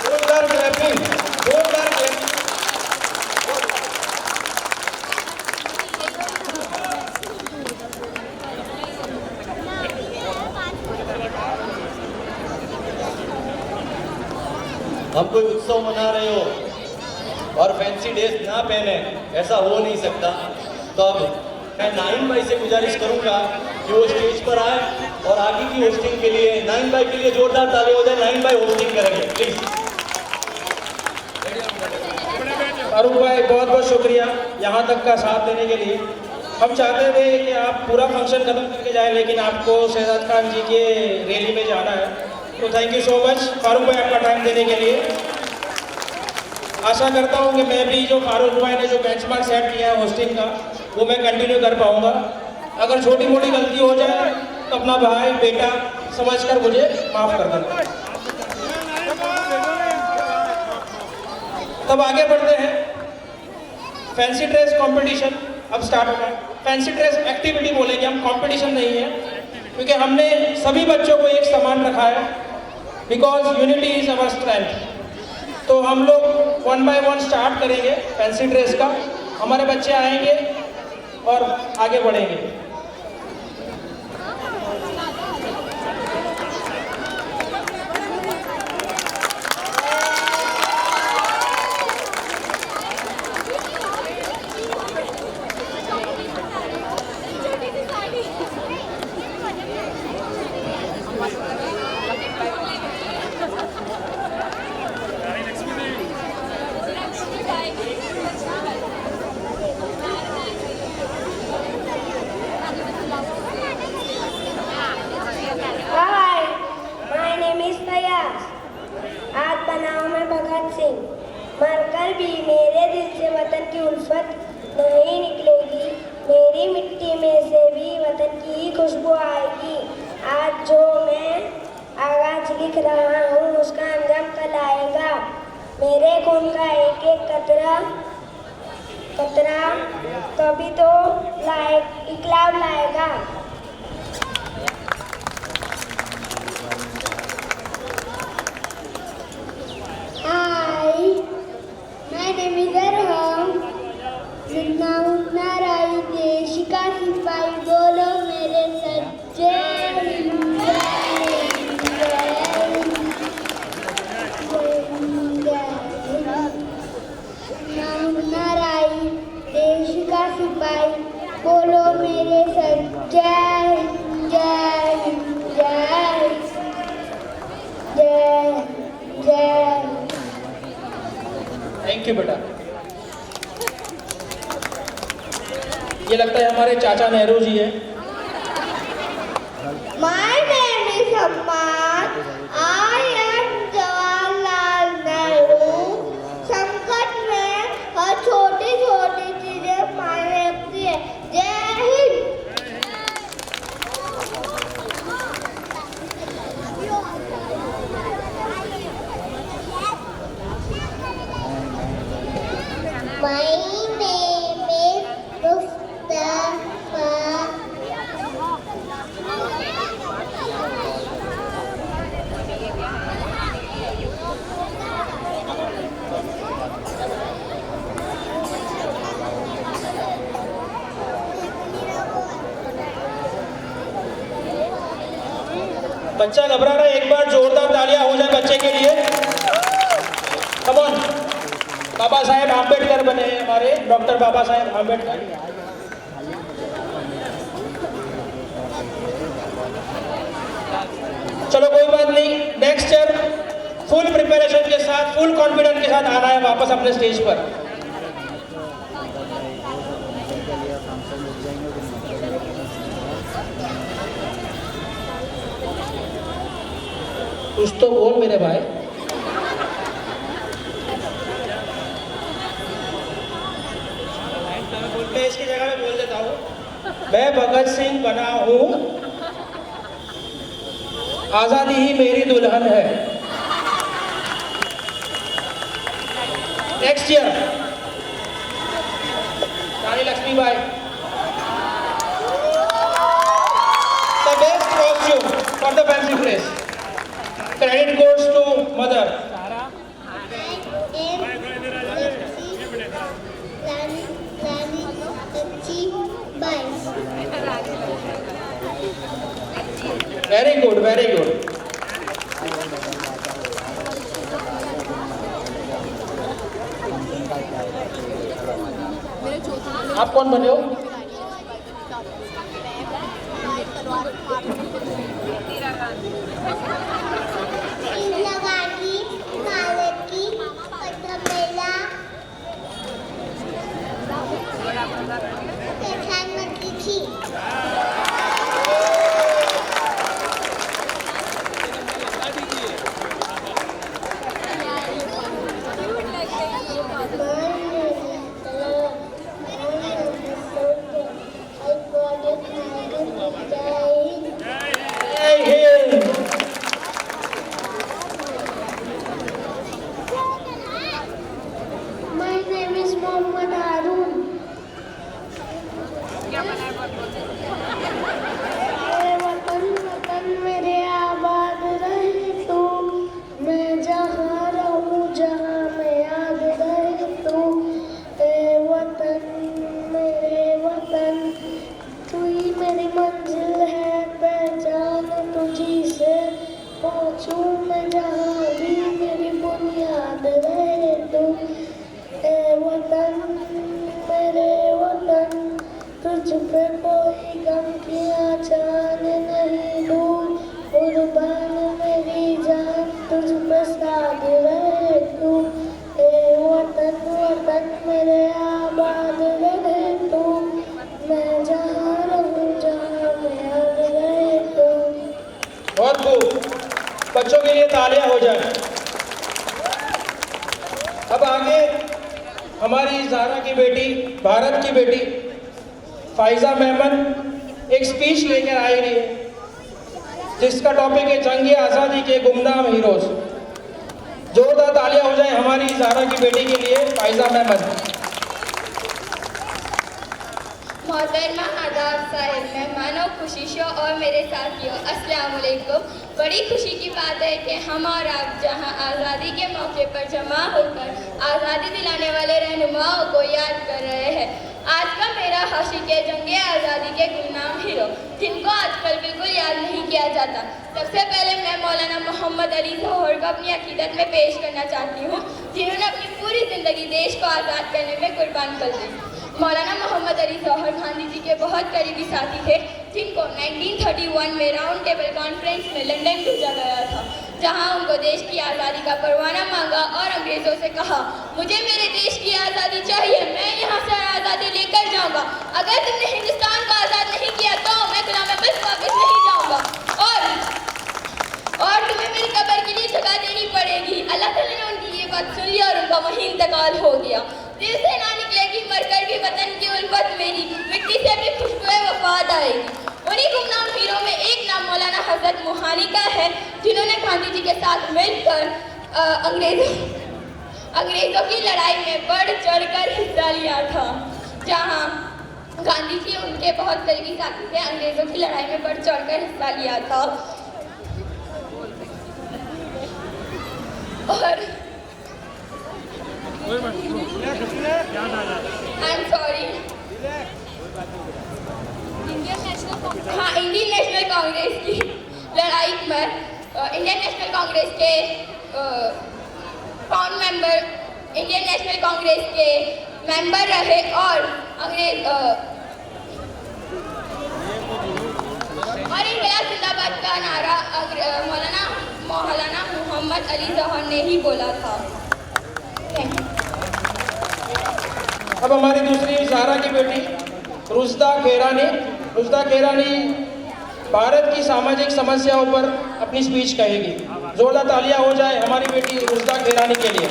जोरदार क्लैपिंग, जोरदार क्लैपिंग।
हम कोई उत्सव मना रहे हो और फैंसी ड्रेस ना पहने, ऐसा हो नहीं सकता। तो अब मैं नाइन भाई से गुजारिश करूंगा कि वो स्टेज पर आए और आगे की होस्टिंग के लिए नाइन भाई के लिए जोरदार ताली हो जाए। नाइन भाई होस्टिंग करेंगे प्लीज।
फारूक भाई बहुत बहुत शुक्रिया यहाँ तक का साथ देने के लिए। हम चाहते थे कि आप पूरा फंक्शन खत्म करके जाएं, लेकिन आपको शहजाद खान जी के रैली में जाना है। तो thank you so much Farooq भाई आपका टाइम देने के लिए। आशा करता हूँ कि मैं भी जो फारूक भाई ने जो बेंचमार्क सेट किया है होस्टिंग का, वो मैं कंटिन्यू कर पाऊँगा। अगर छोटी मोटी गलती हो जाए तो अपना भाई बेटा समझकर मुझे माफ़ कर देना। तब आगे बढ़ते हैं। फैंसी ड्रेस कंपटीशन अब स्टार्ट होगा। फैंसी ड्रेस एक्टिविटी बोलेंगे हम, कंपटीशन नहीं है, क्योंकि हमने सभी बच्चों को एक समान रखा है। Because unity is our strength. तो हम लोग 1 by 1 स्टार्ट करेंगे फैंसी ड्रेस का। हमारे बच्चे आएंगे और आगे बढ़ेंगे।
Hi, my name is Fayaz. आज बनाओ मैं भगत सिंह। मरकर भी मेरे दिल से वतन की उल्फत नहीं निकलेगी। मेरी मिट्टी में से भी वतन की ही खुशबू आएगी। आज जो मैं आगाज लिख रहा हूँ उसका अंजाम कल आएगा। मेरे खून का एक एक कतरा कभी तो इकलाब लाएगा। Hi, my name is Arham। जितना उतना राई देश का सिपाही बोलो मेरे सच्चे नाराई देश का सिपाही बोलो मेरे सच्चे जय जय जय जय।
थैंक यू बेटा। ये लगता है हमारे चाचा नेहरू जी है।
My name is Amman। I am Jawaharlal Nehru. संकट में हर छोटी छोटी चीजें मायने रखती है। जय Hind. My name is Mustafa।
बच्चा घबरा रहा है, एक बार जोरदार तालियां हो जाए बच्चे के लिए। Come on. बाबा साहेब आम्बेडकर बने हैं हमारे, डॉक्टर बाबा साहेब आम्बेडकर। चलो कोई बात नहीं, नेक्स्ट ईयर फुल प्रिपरेशन के साथ, फुल कॉन्फिडेंस के साथ आना है वापस अपने स्टेज पर। कुछ तो बोल मेरे भाई। मैं इसकी जगह में बोल देता हूँ, मैं भगत सिंह बना हूँ, आजादी ही मेरी दुल्हन है। Next year Rani Laxmibai, the best costume for the fancy dress, credit goes to mother. Very good, very good. आप कौन बने हो?
इंदिरा गांधी, मालती, पद्ममेला, प्रधानमंत्री थी।
जय Hind.
My name is Mohammad Harun. मेरे वतन वतन मेरे आबाद रहे तू, मैं जहाँ रहूँ जहाँ मैं याद रहे तू। वतन मेरे वतन, तू ही मेरी मंजिल है, पहचान तुझी से पहुँचूँ मैं जहाँ भी, मेरी बुनियाद रहे तू। वतन मेरे वतन, तुझ पे कोई गम की आँचान नहीं दूर, कुर्बान मेरी जान तुझ पे साथ रहे तू। वतन वतन मेरे आबाद रहे तू, मैं जहाँ रहूँ जहाँ मैं याद रहे तू।
बहुत खूब, बच्चों के लिए तालियां हो जाए। अब आगे हमारी ज़ारा की बेटी, भारत की बेटी फाइजा मेमन एक स्पीच लेकर आई रही है, जिसका टॉपिक है जंग आज़ादी के गुमनाम हीरोज। जोरदार तालियां हो जाए हमारी ज़ारा की बेटी के लिए, फाइजा मेमन।
मोहतरमा आदाब साहिब, मेहमानों, खुशिशों और मेरे साथियों, अस्सलाम वालेकुम। बड़ी खुशी की बात है कि हम और आप जहां आज़ादी के मौके पर जमा होकर आज़ादी दिलाने वाले रहनुमाओं को याद कर रहे हैं। आज का मेरा हशीक जंग आज़ादी के गुमनाम हीरो, जिनको आजकल बिल्कुल याद नहीं किया जाता। सबसे पहले मैं मौलाना मोहम्मद अली जौहर को अपनी अकीदत में पेश करना चाहती हूँ, जिन्होंने अपनी पूरी ज़िंदगी देश को आज़ाद करने में कुर्बान कर दी। मौलाना मोहम्मद अली जौहर गांधी जी के बहुत करीबी साथी थे, जिनको 1931 में राउंड टेबल कॉन्फ्रेंस में लंदन भेजा गया था, जहां उनको देश की आज़ादी का परवाना मांगा और अंग्रेज़ों से कहा, मुझे मेरे देश की आज़ादी चाहिए, मैं यहाँ से आज़ादी लेकर जाऊँगा। अगर तुमने हिंदुस्तान को आज़ाद नहीं किया तो मैं गुलाम बस वापस नहीं जाऊँगा, और तुम्हें मेरी कब्र के लिए जगह देनी पड़ेगी। अल्लाह ताला ने उनकी ये बात सुन ली और उनका वहीं इंतकाल हो गया। दिल से ना निकलेगी मरकर भी वतन की उल्फत मेरी, मिट्टी से भी खुशबू वफाद आएगी। उन्हीं गुमनाम हीरो में एक नाम मौलाना हजरत मोहानी का है, जिन्होंने गांधी जी के साथ मिलकर अंग्रेज़ों की लड़ाई में बढ़ चढ़कर हिस्सा लिया था। जहां गांधी जी उनके बहुत करीबी साथी थे, अंग्रेज़ों की लड़ाई में बढ़ चढ़कर हिस्सा लिया था। और I'm sorry. हाँ, इंडियन नेशनल कांग्रेस की लड़ाई में इंडियन नेशनल कांग्रेस के found member, Indian national Congress के मेंबर रहे और इंडिया जिंदाबाद का नारा
मौलाना मोहम्मद अली जहर ने ही बोला था।
अब हमारी दूसरी ज़ारा की बेटी रुजदा खेरानी भारत की सामाजिक समस्याओं पर अपनी स्पीच कहेगी। जोरदार तालियां हो जाए हमारी बेटी रुजदा खेरानी के लिए।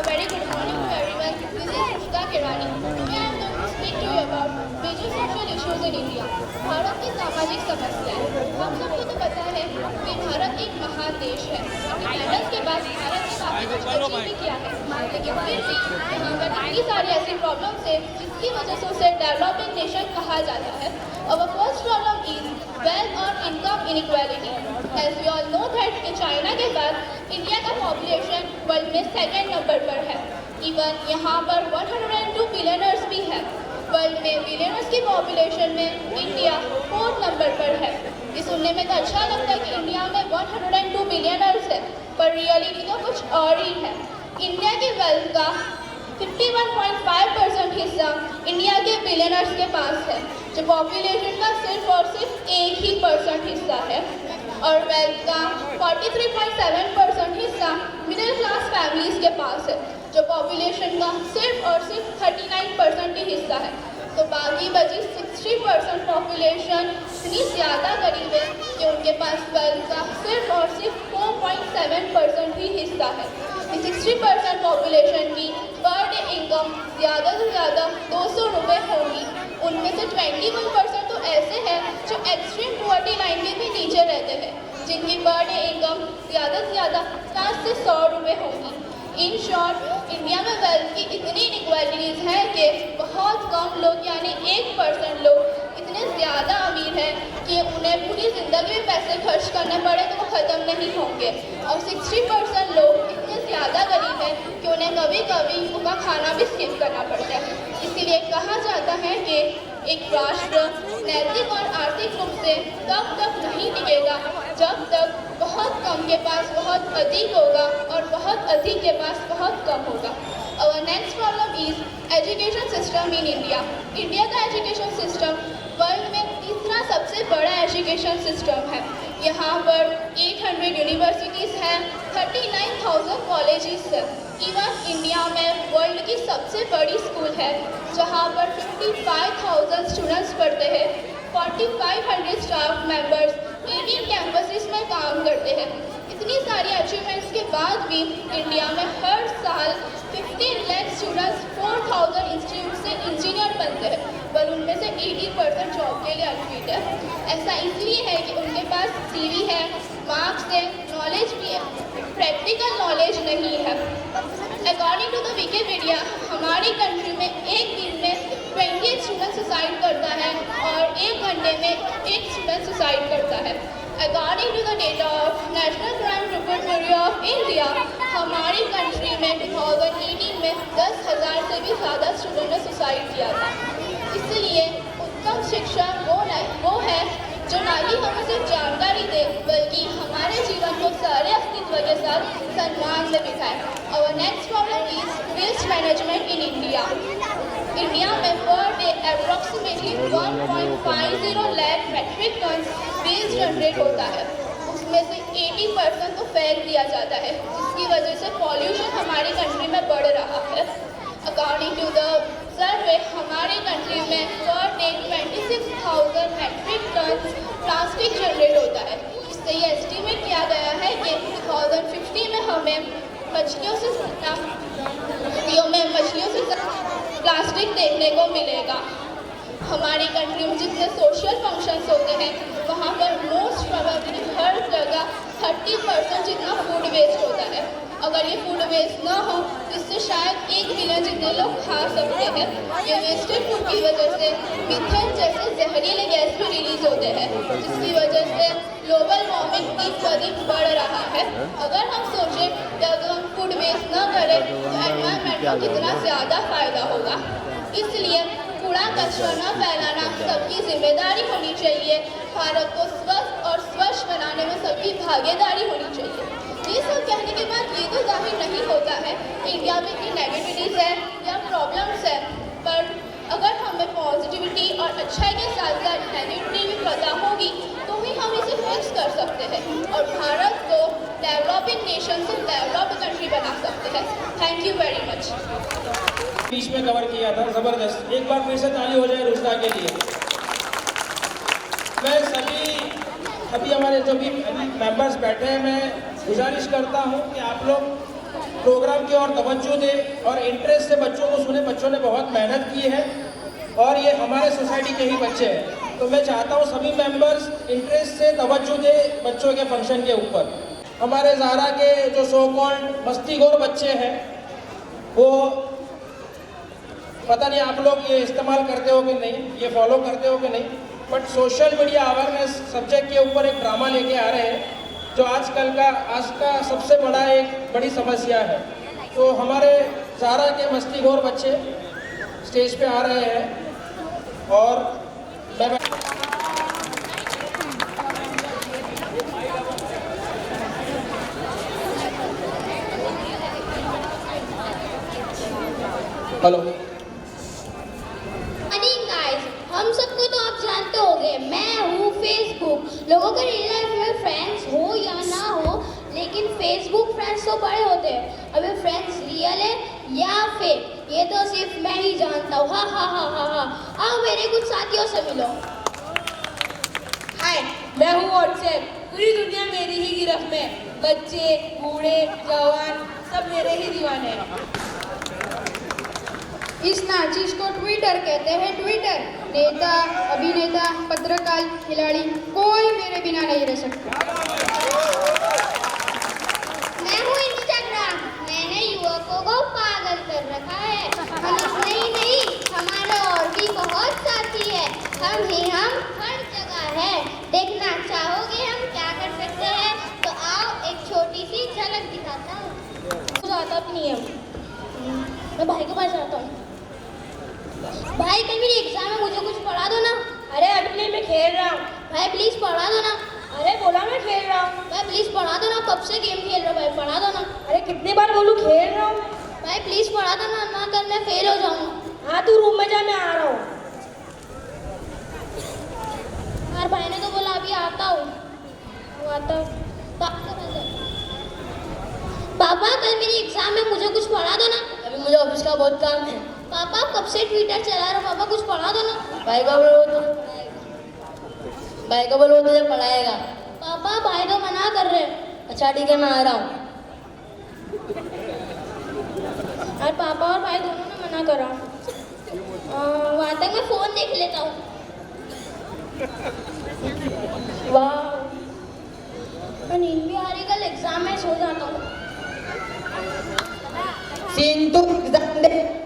Very good morning to everyone. This is Rushda Kirani. Today I am going to speak to you about major social issues in India. Bharat की सामाजिक समस्याएं। हम सबको तो पता है कि भारत एक महान देश है। इंडिपेंडेंस के बाद भारत ने काफी कुछ अचीव भी किया है, लेकिन फिर भी यहाँ पर इतनी सारी ऐसी प्रॉब्लम्स है जिसकी वजह से उसे डेवलपिंग नेशन कहा जाता है। Our first problem is wealth और income inequality. As we all know that कि चाइना के बाद इंडिया का पॉपुलेशन वर्ल्ड में सेकंड नंबर पर है। इवन यहाँ पर 102 बिलियनर्स भी है। वर्ल्ड में बिलियनर्स की पॉपुलेशन में इंडिया 4th नंबर पर है। ये सुनने में तो अच्छा लगता है कि इंडिया में 102 बिलियनर्स है, पर रियलिटी तो कुछ और ही है। इंडिया के वेल्थ का 51.5% हिस्सा इंडिया के बिलियनर्स के पास है, जो पॉपुलेशन का सिर्फ और सिर्फ 1% हिस्सा है। और वेल्थ का 43.7% हिस्सा मिडिल क्लास फैमिलीज के पास है, जो पॉपुलेशन का सिर्फ और सिर्फ 39% ही हिस्सा है। तो बाकी बची 60% पॉपुलेशन इतनी ज़्यादा गरीब है कि उनके पास वेल्थ का सिर्फ और सिर्फ 4.7% ही हिस्सा है। 60% पॉपुलेशन की पर डे इनकम ज़्यादा से ज़्यादा 200 रुपये होगी। उनमें से 21% तो ऐसे हैं जो एक्सट्रीम पॉवर्टी लाइन के भी नीचे रहते हैं, जिनकी पर डे इनकम ज़्यादा से ज़्यादा 50 से 100 रुपये होगी। इन शॉर्ट, इंडिया में वेल्थ की इतनी इनइक्वालिटीज़ हैं कि बहुत कम लोग यानी 1% लोग इतने ज़्यादा अमीर हैं कि उन्हें पूरी ज़िंदगी में पैसे खर्च करने पड़े तो वो ख़त्म नहीं होंगे। और 60% लोग इतने ज़्यादा गरीब हैं कि उन्हें कभी कभी उनका खाना भी स्किप करना पड़ता है। इसीलिए कहा जाता है कि एक राष्ट्र नैतिक और आर्थिक रूप से तब तक नहीं टिकेगा जब तक बहुत कम के पास बहुत अधिक होगा और बहुत अधिक के पास बहुत कम होगा। Our next problem is education system in India. India का एजुकेशन सिस्टम वर्ल्ड में तीसरा सबसे बड़ा एजुकेशन सिस्टम है। यहाँ पर 800 यूनिवर्सिटीज़ हैं, 39,000 कॉलेजेस हैं। इवन इंडिया में वर्ल्ड की सबसे बड़ी स्कूल है, जहाँ पर 55,000 स्टूडेंट्स पढ़ते हैं। 4,500 स्टाफ मेंबर्स 18 कैंपसेस में काम करते हैं। इतनी सारी अचीवमेंट्स के बाद भी इंडिया में हर साल 15 लाख स्टूडेंट्स 4,000 इंस्टीट्यूट से इंजीनियर बनते हैं, पर उनमें से 80% जॉब के लिए अनफिट है। ऐसा इसलिए है कि उनके पास सीवी है, मार्क्स है, नॉलेज भी है, प्रैक्टिकल नॉलेज नहीं है। अकॉर्डिंग टू द विकिपीडिया, हमारी कंट्री में एक दिन में 28 स्टूडेंट सुसाइड करता है और 1 घंटे में 1 स्टूडेंट सुसाइड करता है। According to the data of National Crime Report Bureau of India, हमारी कंट्री में 2018 में 10,000 से भी ज़्यादा स्टूडेंट ने सुसाइड किया था। इसलिए उत्तम शिक्षा वो है जो ना कि हमें सिर्फ जानकारी दे, बल्कि हमारे जीवन को सारे अस्तित्व के साथ सम्मान से बिठाए। और next problem is waste management in India. India में per day approximately 1.50 lakh metric ton waste generate होता है। उसमें से 80% तो फेंक दिया जाता है, जिसकी वजह से पॉल्यूशन हमारी कंट्री में बढ़ रहा है। अकॉर्डिंग टू द सर्वे, हमारी कंट्री में per day 26,000 metric ton plastic generate होता है। इससे ये एस्टिमेट किया गया है कि 2050 में हमें मछलियों से प्लास्टिक देखने को मिलेगा। हमारी कंट्री में जितने सोशल फंक्शंस होते हैं, वहाँ पर मोस्ट प्रोबेबली हर जगह 30% जितना फूड वेस्ट होता है। अगर ये फूड वेस्ट ना हो, इससे शायद 1 बिलियन जितने लोग खा सकते हैं। ये वेस्टेड फूड की वजह से मीथेन जैसे जहरीले गैस भी रिलीज होते हैं, जिसकी वजह से ग्लोबल वार्मिंग दिन ब दिन बढ़ रहा है। अगर हम सोचें कि अगर हम फूड वेस्ट ना करें तो एनवायरनमेंट को कितना ज़्यादा फ़ायदा होगा। इसलिए कूड़ा कचरा न फैलाना सबकी जिम्मेदारी होनी चाहिए। भारत को स्वस्थ और स्वच्छ बनाने में सबकी भागीदारी होनी चाहिए। ये सब कहने के बाद ये तो जाहिर नहीं होता है इंडिया में इतनी नेगेटिविटीज़ है या प्रॉब्लम्स है, पर अगर हमें पॉजिटिविटी और अच्छाई के साथ साथ नेगेटिविटी भी पता होगी तो ही हम इसे सकते हैं और भारत को डेवलपिंग नेशन से डेवलप्ड कंट्री बना सकते हैं। Thank you very much.
बीच में कवर किया था, ज़बरदस्त। एक बार फिर से ताली हो जाए रुस्ता के लिए। मैं सभी अभी हमारे जो भी अभी मेंबर्स बैठे हैं, मैं गुजारिश करता हूं कि आप लोग प्रोग्राम की ओर तवज्जो दें और इंटरेस्ट से बच्चों को सुने। बच्चों ने बहुत मेहनत की है और ये हमारे सोसाइटी के ही बच्चे हैं, तो मैं चाहता हूं सभी मेंबर्स इंटरेस्ट से तवज्जो दें बच्चों के फंक्शन के ऊपर। हमारे ज़ारा के जो सो कॉल्ड मस्तीखोर बच्चे हैं, वो पता नहीं आप लोग ये इस्तेमाल करते हो कि नहीं, ये फॉलो करते हो कि नहीं, but social media awareness subject के ऊपर एक ड्रामा लेके आ रहे हैं जो आज का सबसे बड़ा एक बड़ी समस्या है। तो हमारे ज़ारा के मस्तीखोर बच्चे स्टेज पे आ रहे हैं और मैं हेलो
हम सबको तो आप जानते होंगे, मैं हूँ फेसबुक। लोगों के रियल लाइफ में फ्रेंड्स हो या ना हो, लेकिन फेसबुक फ्रेंड्स तो बड़े होते हैं। अभी फ्रेंड्स रियल है या फेक, ये तो सिर्फ मैं ही जानता हूँ। हाँ हाँ हाँ हाँ हाँ। आओ मेरे कुछ साथियों से मिलो।
हाय, मैं हूँ व्हाट्सएप। पूरी दुनिया मेरी ही गिरफ्त में, बच्चे बूढ़े जवान सब मेरे ही दीवाने हैं।
इस नाचिश को ट्विटर कहते हैं। ट्विटर नेता, अभिनेता, पत्रकार, खिलाड़ी कोई मेरे बिना नहीं रह सकता।
मैं हूँ इंस्टाग्राम। मैंने युवकों को पागल कर रखा है। नहीं, हमारे और भी बहुत साथी है। हम हर जगह है। देखना चाहोगे हम क्या कर सकते हैं? तो आओ एक छोटी सी झलक दिखाता हूँ।
जाता भी नहीं है।
मैं भाई के पास जाता हूँ। भाई कल मेरी एग्जाम है, मुझे कुछ पढ़ा दो ना।
अरे अभी मैं खेल रहा हूँ।
भाई प्लीज पढ़ा दो ना।
अरे बोला मैं खेल रहा हूँ।
भाई प्लीज पढ़ा दो ना, कब से गेम खेल रहा हूँ। भाई पढ़ा दो ना।
अरे कितनी बार बोलूँ खेल रहा हूँ।
भाई प्लीज पढ़ा दो ना, ना कर मैं फेल हो जाऊंगा।
हाँ तू रूम में जा, मैं आ रहा हूँ।
यार भाई ने तो बोला अभी आता हूँ। वो आता हूँ। पापा कल मेरी एग्जाम है, मुझे कुछ पढ़ा दो ना।
अभी मुझे ऑफिस का बहुत काम है।
पापा कब से ट्विटर चला रहा हूँ, पापा कुछ पढ़ा दो ना।
भाई का बोलो तुझे पढ़ाएगा।
पापा भाई तो मना कर रहे हैं।
अच्छा ठीक है, मैं आ रहा हूँ।
यार पापा और भाई दोनों ने मना करा। वहाँ तक मैं फोन देख लेता हूँ। वाह, नींद भी आ रही, कल एग्जाम में सो जाता हूँ।
सीन तो exam they.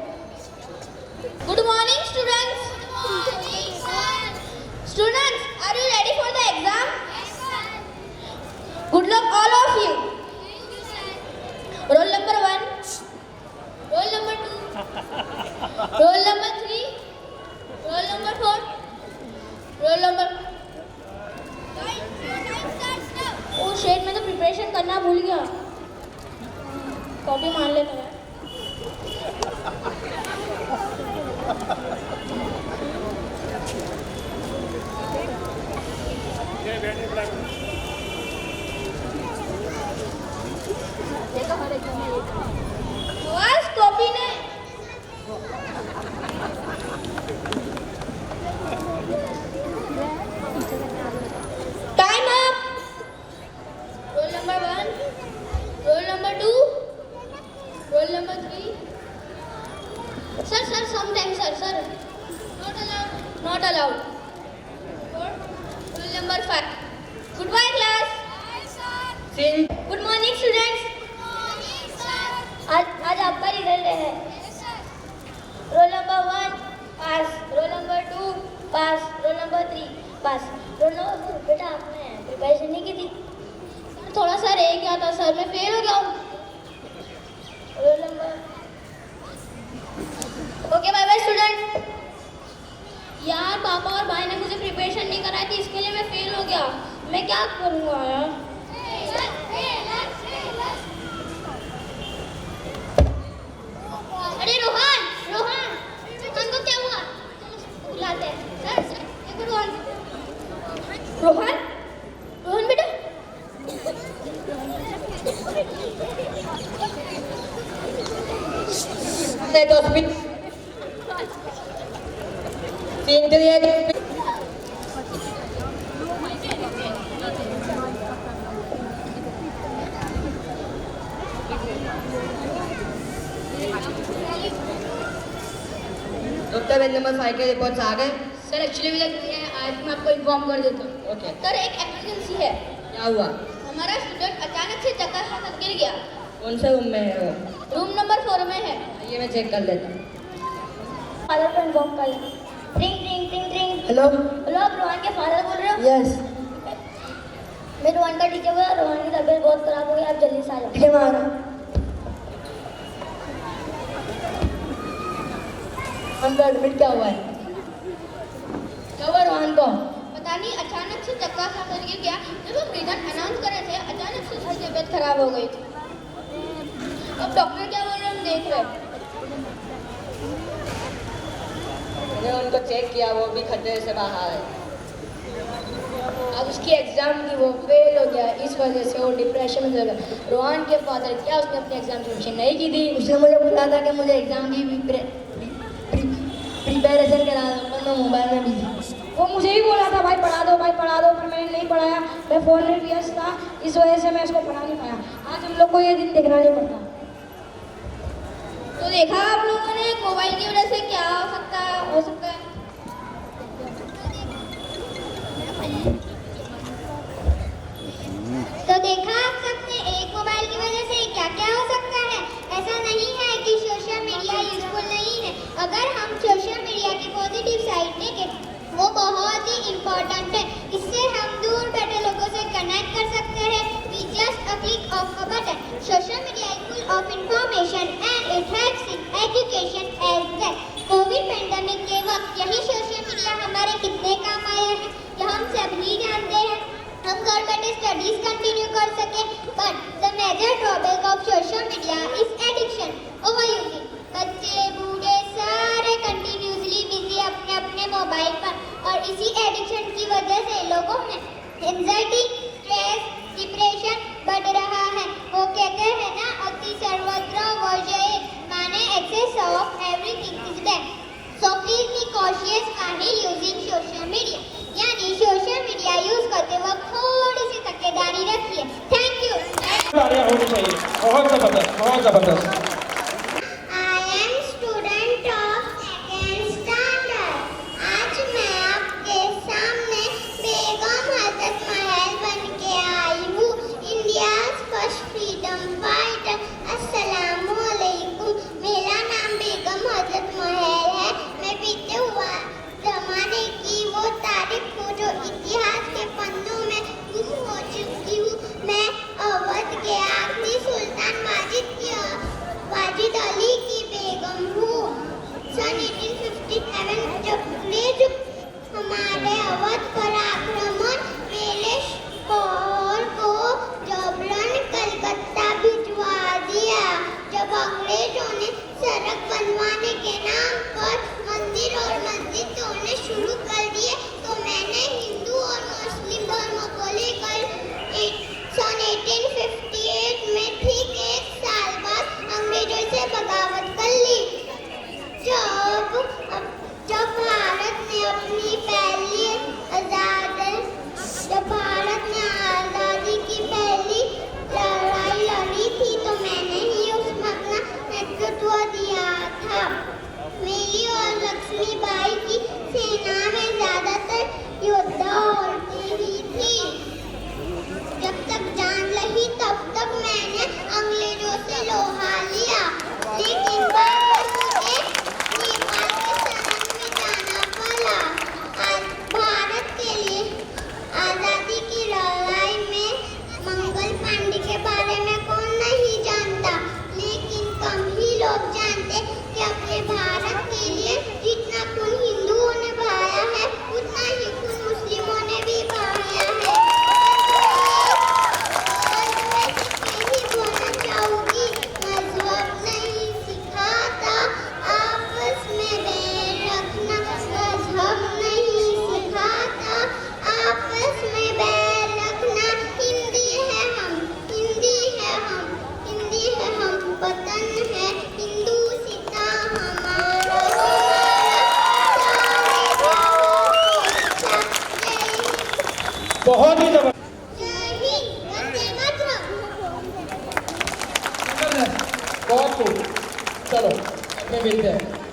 Good morning, students. Good morning, sir. Students, are you ready for the exam? Yes, sir. Good luck, all of you. Thank you, sir. Roll number 1, roll number 2, roll number 3, roll number 4, roll number. Oh shit, मैं तो preparation करना भूल गया। Copy मान लेता है। बस copy ने time up. Roll number 1, roll number 2, roll number 3। Sir sometime sir not allowed. Roll number 5. Goodbye class. Good morning students. आज आपका रिजल्ट है। रोल नंबर 1 पास, रोल नंबर 2 पास, रोल नंबर 3 पास, रोल नंबर 4 बेटा आपने प्रिपरेशन नहीं की थी। थोड़ा सा रह गया था सर, मैं फेल हो गया हूँ। Roll number okay, bye bye student. यार पापा और भाई ने मुझे प्रिपरेशन नहीं कराई थी, इसके लिए मैं फेल हो गया। मैं क्या करूँगा यार। अरे रोहन को क्या हुआ? चलो बुलाते हैं। सर रोहन बेटा
डॉक्टर बेड नंबर 5 के रिपोर्ट्स आ गए? सर एक्चुअली भी आज मैं आपको इन्फॉर्म कर देता हूँ। ओके
सर एक इमरजेंसी है।
क्या हुआ?
हमारा स्टूडेंट अचानक से चक्कर खाकर गिर गया।
कौन से रूम में है वो?
रूम नंबर 4 में है।
ये मैं चेक कर लेता हूँ।
फादर को इन्फॉर्म कर लें। Ring ring ring ring.
Hello
hello, आप रोहन के फादर बोल रहे हो?
यस
मैं रोहन का टीचर हूँ। रोहन की तबीयत बहुत खराब हो गई, आप जल्दी से आ जाओ।
ठीक है मैं आ रहा हूँ। हम एडमिट क्या हुआ है? क्या हुआ रोहन को?
पता नहीं अचानक से चक्कर खाकर गिर गया। जब हम रीजन अनाउंस कर रहे थे अचानक से उसकी तबीयत खराब हो गई। अब डॉक्टर क्या बोल रहे हैं हम देख रहे हैं।
मैंने उनको चेक किया, वो भी खतरे से बाहर है। आज उसकी एग्जाम थी, वो फेल हो गया, इस वजह से वो डिप्रेशन में चला गया। रोहन के फादर क्या उसने अपने एग्जाम की प्रिपरेशन नहीं की थी? उसने मुझे बोला था कि मुझे एग्जाम की प्रिपरेशन करा दो, पर मैं मोबाइल में बिजी। वो मुझे ही बोला था भाई पढ़ा दो, पर मैंने नहीं पढ़ाया। मैं फ़ोन में व्यस्त था, इस वजह से मैं उसको पढ़ा नहीं पाया। आज हम लोग को ये दिन देखना नहीं पड़ता।
तो देखा आप लोगों ने मोबाइल की वजह से क्या हो सकता है। तो देखा आप सबने एक मोबाइल की वजह से क्या क्या हो सकता है। ऐसा नहीं है कि सोशल मीडिया यूजफुल नहीं है। अगर हम सोशल मीडिया की पॉजिटिव साइड देखें वो बहुत ही इम्पोर्टेंट है। इससे हम दूर बैठे लोगों से कनेक्ट कर सकते हैं। We just a click of a button. Social media is full of information and it helps in education as well. Covid pandemic के वक्त यही सोशल मीडिया हमारे कितने काम आया है यह हम सभी जानते हैं। हम घर बैठे स्टडीज कंटिन्यू कर सके, but the major drawback of social media is addiction, overusing. बच्चे बूढ़े सारे कंटिन्यूसली बिजी अपने अपने मोबाइल पर और इसी एडिक्शन की वजह से लोगों में एंजाइटी, स्ट्रेस, डिप्रेशन बढ़ रहा है। वो कहते हैं ना अति सर्वत्र वर्जयेत, माने excess of everything is bad. So please be cautious while using social media, यानी सोशल मीडिया यूज करते वक्त थोड़ी सी तकेदारी रखिए। Thank you.
तालियां होनी चाहिए। बहुत जबरदस्त, बहुत जबरदस्त।
I am student of second standard. आज मैं आपके सामने बेगम हजरत महल बन के आई हूँ। India's first freedom fighter. अस्सलामुअलैकुम। मेरा नाम बेगम हजरत महल है। मैं बीते हुआ जमाने की वो तारीख हूँ जो इतिहास के पन्नों में गुम हो चुकी हूँ। मैं अवध के आखिरी सुल्तान वाजिद अली की बेगम हूँ। सन 1857 जब अंग्रेज हमारे अवध पर आक्रमण वेलेश कौर को जबरन कलकत्ता भिजवा दिया। जब अंग्रेजों ने सड़क बनवाने के नाम पर मंदिर और मस्जिद तोड़ने शुरू कर दिए तो मैंने हिंदू और मुस्लिम धर्म को लेकर सन 1858 में ठीक 1 साल बाद अंग्रेजों से बगावत कर ली। जब भारत ने आज़ादी की पहली लड़ाई लड़ी थी तो मैंने ही उसमें अपना नेतृत्व दिया था। मेरी और लक्ष्मीबाई की सेना में ज्यादातर योद्धा औरतें ही थी। जब तक जान रही तब तक मैंने अंग्रेजों से लोहा लिया, लेकिन बाद में मुझे नेपाल के शरण में जाना पड़ा। आज
बहुत ही जबरदस्त।
जय हिंद, वंदे मातरम।
बहुत खूब, चलो मैं मिलते हैं।